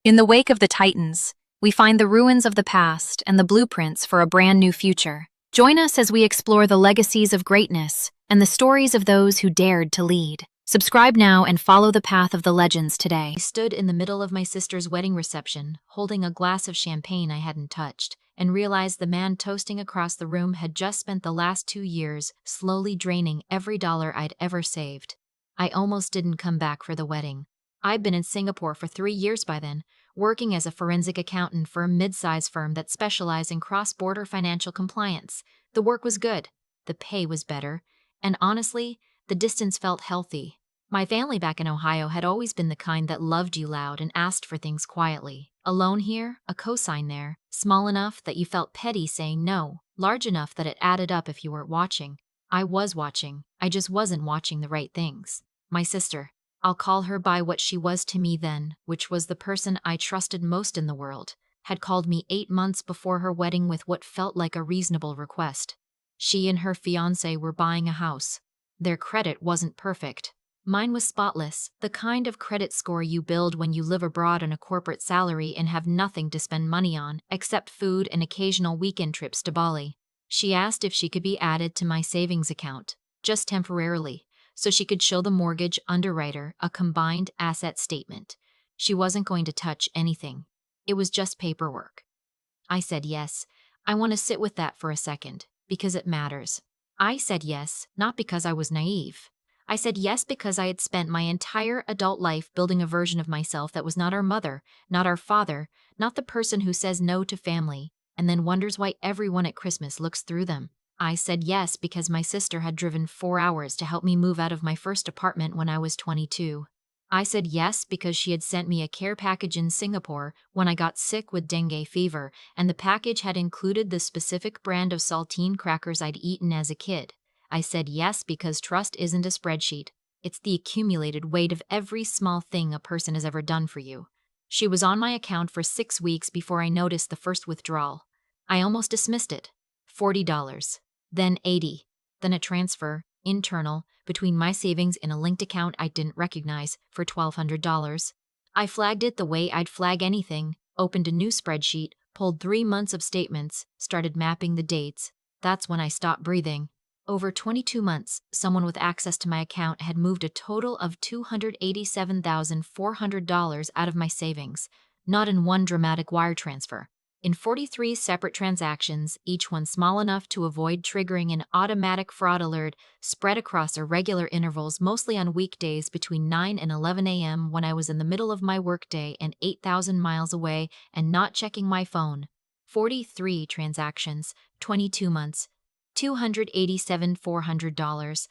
In the wake of the Titans, we find the ruins of the past and the blueprints for a brand new future. Join us as we explore the legacies of greatness and the stories of those who dared to lead. Subscribe now and follow the path of the legends today. I stood in the middle of my sister's wedding reception, holding a glass of champagne I hadn't touched, and realized the man toasting across the room had just spent the last 2 years slowly draining every dollar I'd ever saved. I almost didn't come back for the wedding. I'd been in Singapore for 3 years by then, working as a forensic accountant for a mid-sized firm that specialized in cross-border financial compliance. The work was good, the pay was better, and honestly, the distance felt healthy. My family back in Ohio had always been the kind that loved you loud and asked for things quietly. Alone here, a cosign there, small enough that you felt petty saying no, large enough that it added up if you weren't watching. I was watching, I just wasn't watching the right things. My sister. I'll call her by what she was to me then, which was the person I trusted most in the world, had called me 8 months before her wedding with what felt like a reasonable request. She and her fiancé were buying a house. Their credit wasn't perfect. Mine was spotless, the kind of credit score you build when you live abroad on a corporate salary and have nothing to spend money on except food and occasional weekend trips to Bali. She asked if she could be added to my savings account, just temporarily, so she could show the mortgage underwriter a combined asset statement. She wasn't going to touch anything. It was just paperwork. I said yes. I want to sit with that for a second, because it matters. I said yes, not because I was naive. I said yes because I had spent my entire adult life building a version of myself that was not our mother, not our father, not the person who says no to family, and then wonders why everyone at Christmas looks through them. I said yes because my sister had driven 4 hours to help me move out of my first apartment when I was 22. I said yes because she had sent me a care package in Singapore when I got sick with dengue fever, and the package had included the specific brand of saltine crackers I'd eaten as a kid. I said yes because trust isn't a spreadsheet. It's the accumulated weight of every small thing a person has ever done for you. She was on my account for 6 weeks before I noticed the first withdrawal. I almost dismissed it. $40. Then 80, then a transfer, internal, between my savings in a linked account I didn't recognize for $1,200. I flagged it the way I'd flag anything, opened a new spreadsheet, pulled 3 months of statements, started mapping the dates. That's when I stopped breathing. Over 22 months, someone with access to my account had moved a total of $287,400 out of my savings, not in one dramatic wire transfer. In 43 separate transactions, each one small enough to avoid triggering an automatic fraud alert, spread across irregular intervals, mostly on weekdays between 9 and 11 a.m. when I was in the middle of my workday and 8,000 miles away and not checking my phone. 43 transactions, 22 months, $287,400.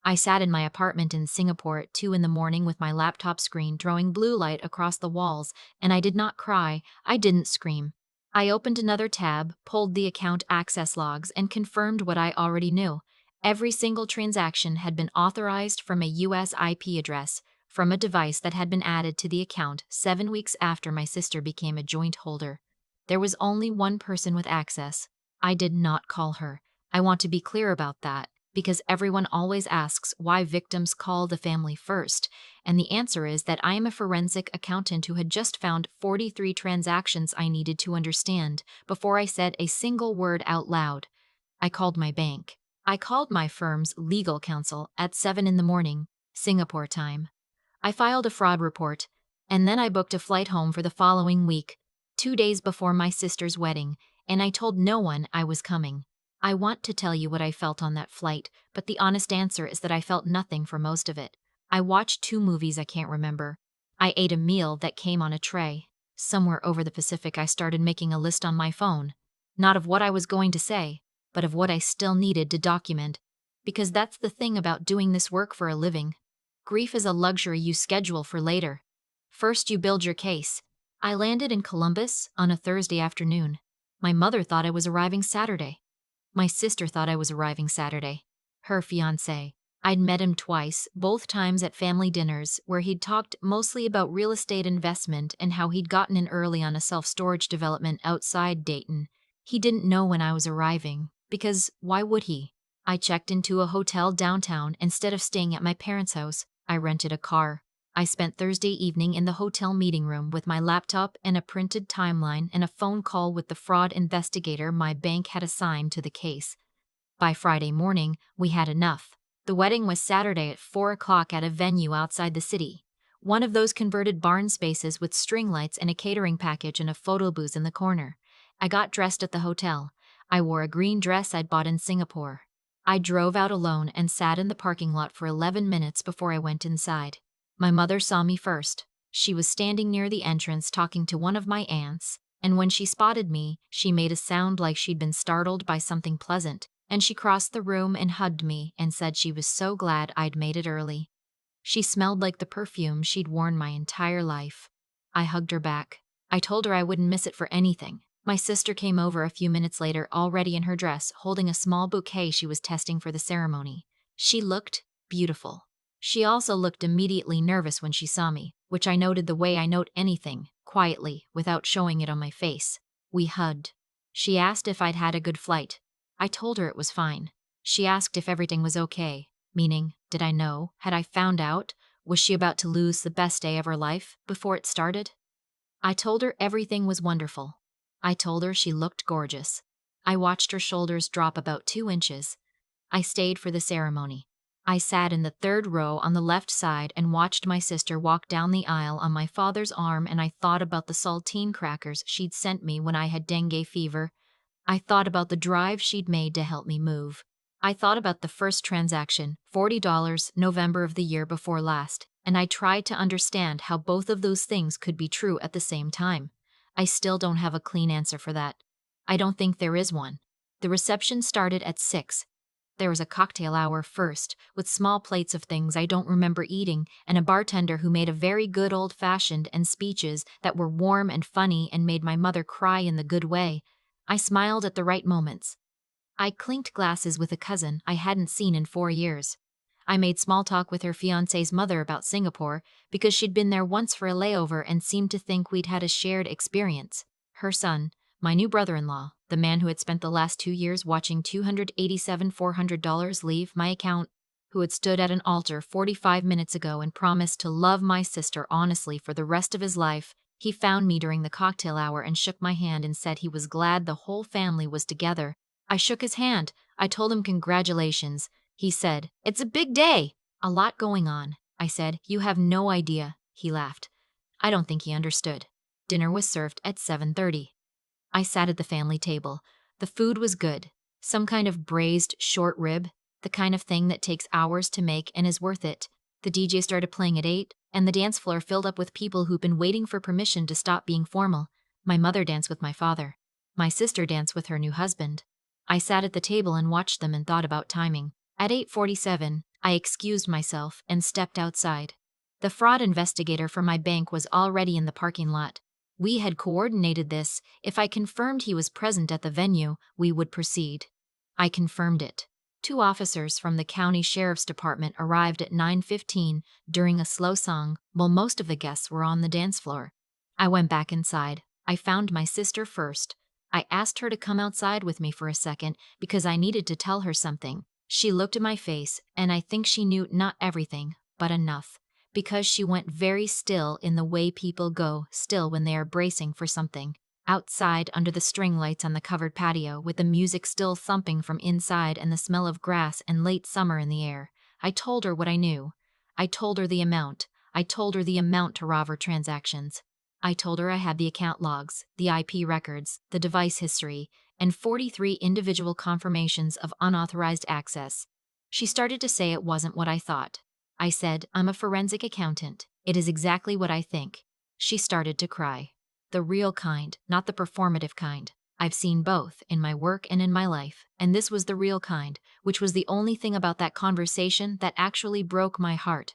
I sat in my apartment in Singapore at 2 in the morning with my laptop screen throwing blue light across the walls, and I did not cry, I didn't scream. I opened another tab, pulled the account access logs, and confirmed what I already knew. Every single transaction had been authorized from a US IP address, from a device that had been added to the account 7 weeks after my sister became a joint holder. There was only one person with access. I did not call her. I want to be clear about that, because everyone always asks why victims call the family first, and the answer is that I am a forensic accountant who had just found 43 transactions I needed to understand before I said a single word out loud. I called my bank. I called my firm's legal counsel at 7 in the morning, Singapore time. I filed a fraud report, and then I booked a flight home for the following week, 2 days before my sister's wedding, and I told no one I was coming. I want to tell you what I felt on that flight, but the honest answer is that I felt nothing for most of it. I watched 2 movies I can't remember. I ate a meal that came on a tray. Somewhere over the Pacific I started making a list on my phone. Not of what I was going to say, but of what I still needed to document. Because that's the thing about doing this work for a living. Grief is a luxury you schedule for later. First you build your case. I landed in Columbus on a Thursday afternoon. My mother thought I was arriving Saturday. My sister thought I was arriving Saturday. Her fiancé. I'd met him twice, both times at family dinners, where he'd talked mostly about real estate investment and how he'd gotten in early on a self-storage development outside Dayton. He didn't know when I was arriving, because why would he? I checked into a hotel downtown instead of staying at my parents' house. I rented a car. I spent Thursday evening in the hotel meeting room with my laptop and a printed timeline and a phone call with the fraud investigator my bank had assigned to the case. By Friday morning, we had enough. The wedding was Saturday at 4 o'clock at a venue outside the city. One of those converted barn spaces with string lights and a catering package and a photo booth in the corner. I got dressed at the hotel. I wore a green dress I'd bought in Singapore. I drove out alone and sat in the parking lot for 11 minutes before I went inside. My mother saw me first. She was standing near the entrance talking to one of my aunts, and when she spotted me, she made a sound like she'd been startled by something pleasant, and she crossed the room and hugged me and said she was so glad I'd made it early. She smelled like the perfume she'd worn my entire life. I hugged her back. I told her I wouldn't miss it for anything. My sister came over a few minutes later, already in her dress, holding a small bouquet she was testing for the ceremony. She looked beautiful. She also looked immediately nervous when she saw me, which I noted the way I note anything, quietly, without showing it on my face. We hugged. She asked if I'd had a good flight. I told her it was fine. She asked if everything was okay, meaning, did I know? Had I found out? Was she about to lose the best day of her life before it started? I told her everything was wonderful. I told her she looked gorgeous. I watched her shoulders drop about 2 inches. I stayed for the ceremony. I sat in the third row on the left side and watched my sister walk down the aisle on my father's arm, and I thought about the saltine crackers she'd sent me when I had dengue fever. I thought about the drive she'd made to help me move. I thought about the first transaction, $40, November of the year before last, and I tried to understand how both of those things could be true at the same time. I still don't have a clean answer for that. I don't think there is one. The reception started at 6. There was a cocktail hour first, with small plates of things I don't remember eating, and a bartender who made a very good old-fashioned and speeches that were warm and funny and made my mother cry in the good way. I smiled at the right moments. I clinked glasses with a cousin I hadn't seen in 4 years. I made small talk with her fiancé's mother about Singapore because she'd been there once for a layover and seemed to think we'd had a shared experience. Her son, my new brother-in-law, the man who had spent the last 2 years watching $287,400 leave my account, who had stood at an altar 45 minutes ago and promised to love my sister honestly for the rest of his life, he found me during the cocktail hour and shook my hand and said he was glad the whole family was together. I shook his hand. I told him congratulations. He said, "It's a big day." "A lot going on." I said, "You have no idea." He laughed. I don't think he understood. Dinner was served at 7:30. I sat at the family table. The food was good. Some kind of braised short rib, the kind of thing that takes hours to make and is worth it. The DJ started playing at 8, and the dance floor filled up with people who'd been waiting for permission to stop being formal. My mother danced with my father. My sister danced with her new husband. I sat at the table and watched them and thought about timing. At 8:47, I excused myself and stepped outside. The fraud investigator for my bank was already in the parking lot. We had coordinated this. If I confirmed he was present at the venue, we would proceed. I confirmed it. 2 officers from the county sheriff's department arrived at 9:15 during a slow song while most of the guests were on the dance floor. I went back inside. I found my sister first. I asked her to come outside with me for a second because I needed to tell her something. She looked at my face, and I think she knew not everything, but enough, because she went very still in the way people go still when they are bracing for something. Outside, under the string lights on the covered patio, with the music still thumping from inside and the smell of grass and late summer in the air, I told her what I knew. I told her the amount. I told her the amount to Rover transactions. I told her I had the account logs, the IP records, the device history, and 43 individual confirmations of unauthorized access. She started to say it wasn't what I thought. I said, "I'm a forensic accountant. It is exactly what I think." She started to cry. The real kind, not the performative kind. I've seen both, in my work and in my life, and this was the real kind, which was the only thing about that conversation that actually broke my heart.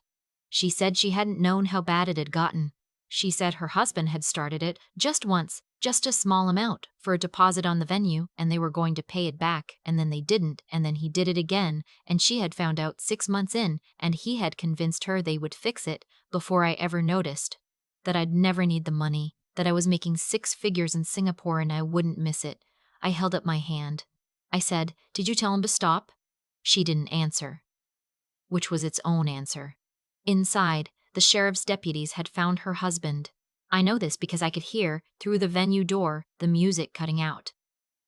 She said she hadn't known how bad it had gotten. She said her husband had started it just once, just a small amount, for a deposit on the venue, and they were going to pay it back, and then they didn't, and then he did it again, and she had found out 6 months in, and he had convinced her they would fix it before I ever noticed. That I'd never need the money, that I was making 6 figures in Singapore and I wouldn't miss it. I held up my hand. I said, "Did you tell him to stop?" She didn't answer. Which was its own answer. Inside, the sheriff's deputies had found her husband. I know this because I could hear, through the venue door, the music cutting out.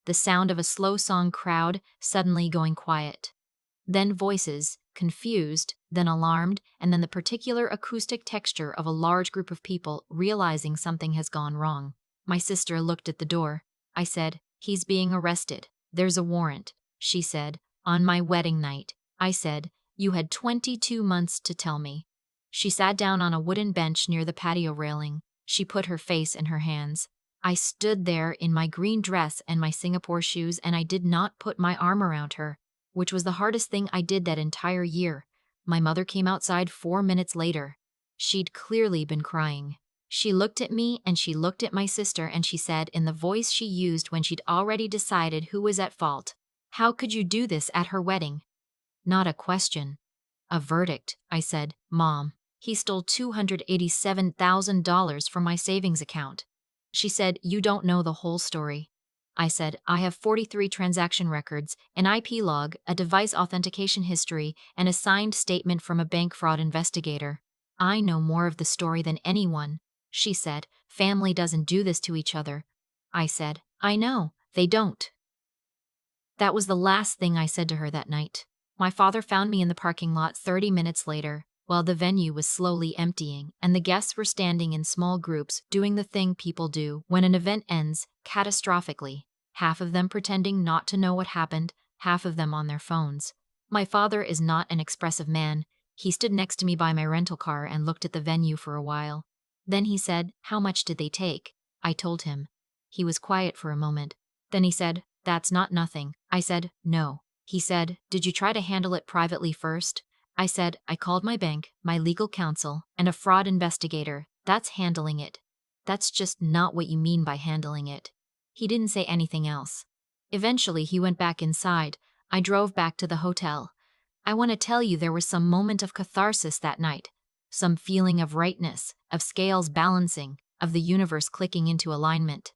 The sound of a slow song crowd suddenly going quiet. Then voices, confused, then alarmed, and then the particular acoustic texture of a large group of people realizing something has gone wrong. My sister looked at the door. I said, "He's being arrested. There's a warrant," she said. "On my wedding night." I said, "You had 22 months to tell me." She sat down on a wooden bench near the patio railing. She put her face in her hands. I stood there in my green dress and my Singapore shoes, and I did not put my arm around her, which was the hardest thing I did that entire year. My mother came outside 4 minutes later. She'd clearly been crying. She looked at me and she looked at my sister and she said in the voice she used when she'd already decided who was at fault, "How could you do this at her wedding?" Not a question. A verdict, I said. "Mom, he stole $287,000 from my savings account." She said, "You don't know the whole story." I said, "I have 43 transaction records, an IP log, a device authentication history, and a signed statement from a bank fraud investigator. I know more of the story than anyone." She said, "Family doesn't do this to each other." I said, "I know, they don't." That was the last thing I said to her that night. My father found me in the parking lot 30 minutes later, while the venue was slowly emptying and the guests were standing in small groups doing the thing people do when an event ends catastrophically, half of them pretending not to know what happened, half of them on their phones. My father is not an expressive man. He stood next to me by my rental car and looked at the venue for a while. Then he said, "How much did they take?" I told him. He was quiet for a moment. Then he said, "That's not nothing." I said, "No." He said, "Did you try to handle it privately first?" I said, "I called my bank, my legal counsel, and a fraud investigator. That's handling it." "That's just not what you mean by handling it." He didn't say anything else. Eventually, he went back inside. I drove back to the hotel. I want to tell you there was some moment of catharsis that night. Some feeling of rightness, of scales balancing, of the universe clicking into alignment.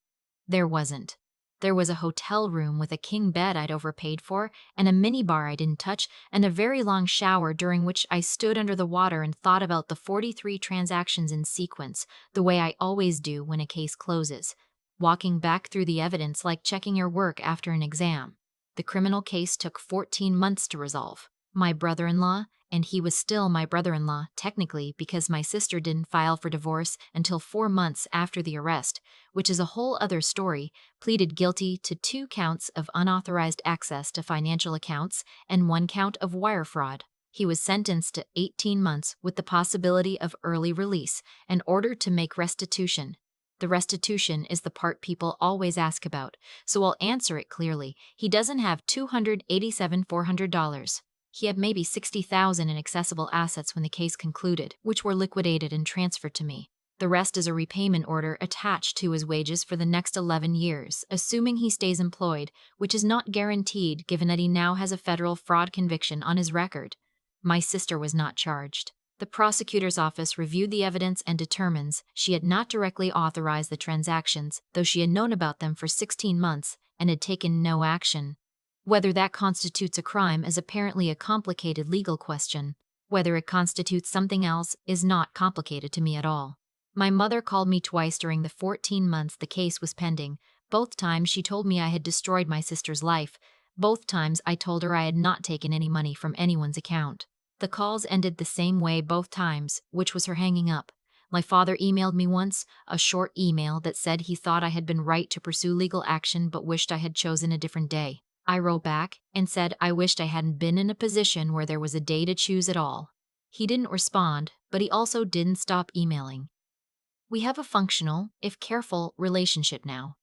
There wasn't. There was a hotel room with a king bed I'd overpaid for, and a minibar I didn't touch, and a very long shower during which I stood under the water and thought about the 43 transactions in sequence, the way I always do when a case closes, walking back through the evidence like checking your work after an exam. The criminal case took 14 months to resolve. My brother-in-law, and he was still my brother-in-law, technically, because my sister didn't file for divorce until 4 months after the arrest, which is a whole other story, pleaded guilty to 2 counts of unauthorized access to financial accounts and 1 count of wire fraud. He was sentenced to 18 months with the possibility of early release and ordered to make restitution. The restitution is the part people always ask about, so I'll answer it clearly. He doesn't have $287,400. He had maybe $60,000 in accessible assets when the case concluded, which were liquidated and transferred to me. The rest is a repayment order attached to his wages for the next 11 years, assuming he stays employed, which is not guaranteed given that he now has a federal fraud conviction on his record. My sister was not charged. The prosecutor's office reviewed the evidence and determines she had not directly authorized the transactions, though she had known about them for 16 months and had taken no action. Whether that constitutes a crime is apparently a complicated legal question. Whether it constitutes something else is not complicated to me at all. My mother called me twice during the 14 months the case was pending. Both times she told me I had destroyed my sister's life. Both times I told her I had not taken any money from anyone's account. The calls ended the same way both times, which was her hanging up. My father emailed me once, a short email that said he thought I had been right to pursue legal action but wished I had chosen a different day. I wrote back and said I wished I hadn't been in a position where there was a day to choose at all. He didn't respond, but he also didn't stop emailing. We have a functional, if careful, relationship now.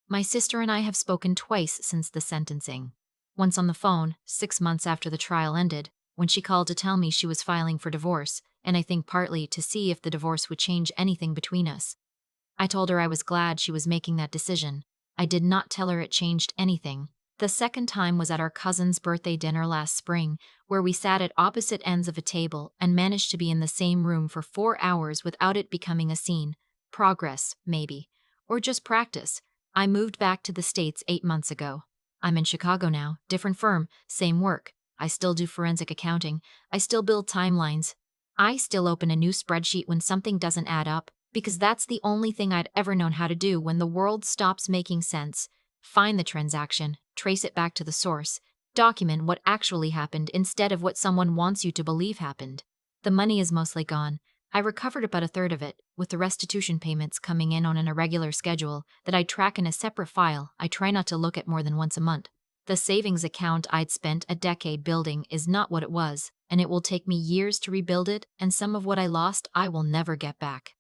My sister and I have spoken twice since the sentencing. Once on the phone, 6 months after the trial ended, when she called to tell me she was filing for divorce, and I think partly to see if the divorce would change anything between us. I told her I was glad she was making that decision. I did not tell her it changed anything. The second time was at our cousin's birthday dinner last spring, where we sat at opposite ends of a table and managed to be in the same room for 4 hours without it becoming a scene. Progress, maybe. Or just practice. I moved back to the States 8 months ago. I'm in Chicago now, different firm, same work. I still do forensic accounting. I still build timelines. I still open a new spreadsheet when something doesn't add up, because that's the only thing I'd ever known how to do when the world stops making sense. Find the transaction, trace it back to the source, document what actually happened instead of what someone wants you to believe happened. The money is mostly gone. I recovered about a third of it, with the restitution payments coming in on an irregular schedule that I track in a separate file I try not to look at more than once a month. The savings account I'd spent a decade building is not what it was, and it will take me years to rebuild it, and some of what I lost I will never get back.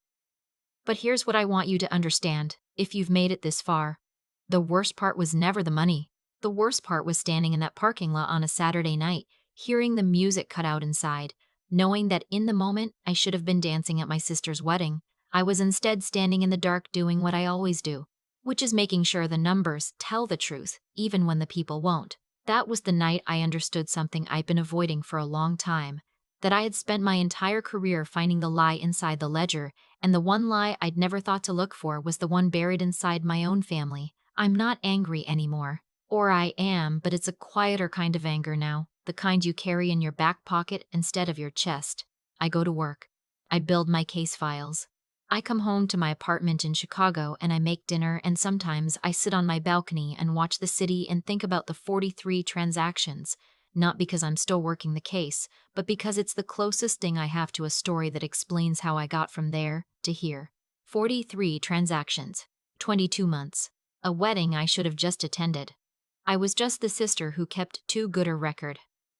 But here's what I want you to understand, if you've made it this far. The worst part was never the money. The worst part was standing in that parking lot on a Saturday night, hearing the music cut out inside, knowing that in the moment I should have been dancing at my sister's wedding. I was instead standing in the dark doing what I always do, which is making sure the numbers tell the truth, even when the people won't. That was the night I understood something I'd been avoiding for a long time, that I had spent my entire career finding the lie inside the ledger, and the one lie I'd never thought to look for was the one buried inside my own family. I'm not angry anymore. Or I am, but it's a quieter kind of anger now, the kind you carry in your back pocket instead of your chest. I go to work. I build my case files. I come home to my apartment in Chicago and I make dinner, and sometimes I sit on my balcony and watch the city and think about the 43 transactions, not because I'm still working the case, but because it's the closest thing I have to a story that explains how I got from there to here. 43 transactions, 22 months, a wedding I should have just attended. I was just the sister who kept too good a record.